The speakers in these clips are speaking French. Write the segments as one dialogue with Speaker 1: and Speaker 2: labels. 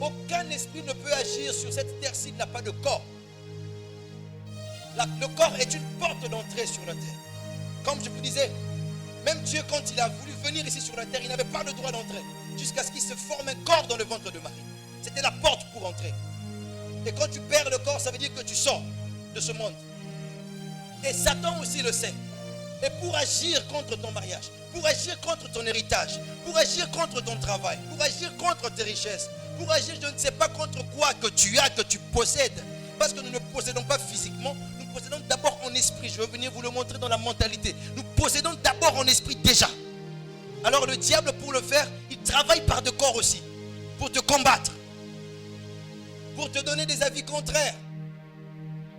Speaker 1: Aucun esprit ne peut agir sur cette terre s'il n'a pas de corps. Le corps est une porte d'entrée sur la terre. Comme je vous disais, même Dieu, quand il a voulu venir ici sur la terre, il n'avait pas le droit d'entrer. Jusqu'à ce qu'il se forme un corps dans le ventre de Marie. C'était la porte pour entrer. Et quand tu perds le corps, ça veut dire que tu sors de ce monde. Et Satan aussi le sait. Et pour agir contre ton mariage, pour agir contre ton héritage, pour agir contre ton travail, pour agir contre tes richesses, pour agir je ne sais pas contre quoi que tu as, que tu possèdes. Parce que nous ne possédons pas physiquement, nous possédons d'abord en esprit. Je vais venir vous le montrer dans la mentalité. Nous possédons d'abord en esprit déjà. Alors le diable, pour le faire, il travaille par de corps aussi. Pour te combattre. Pour te donner des avis contraires.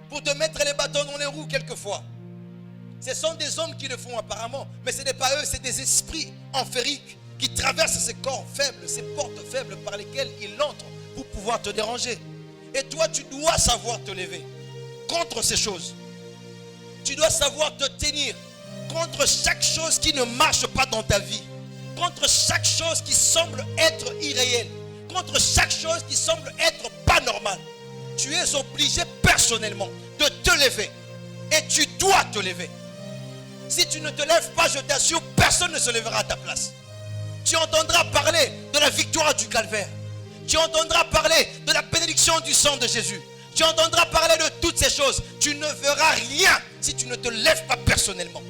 Speaker 1: Pour te mettre les bâtons dans les roues quelquefois. Ce sont des hommes qui le font apparemment. Mais ce n'est pas eux, c'est des esprits enfériques qui traversent ces corps faibles, ces portes faibles par lesquelles ils entrent pour pouvoir te déranger. Et toi, tu dois savoir te lever contre ces choses. Tu dois savoir te tenir contre chaque chose qui ne marche pas dans ta vie. Contre chaque chose qui semble être irréelle. Contre chaque chose qui semble être pas normale. Tu es obligé personnellement de te lever. Et tu dois te lever. Si tu ne te lèves pas, je t'assure, personne ne se lèvera à ta place. Tu entendras parler de la victoire du calvaire. Tu entendras parler de la bénédiction du sang de Jésus. Tu entendras parler de toutes ces choses. Tu ne verras rien si tu ne te lèves pas personnellement.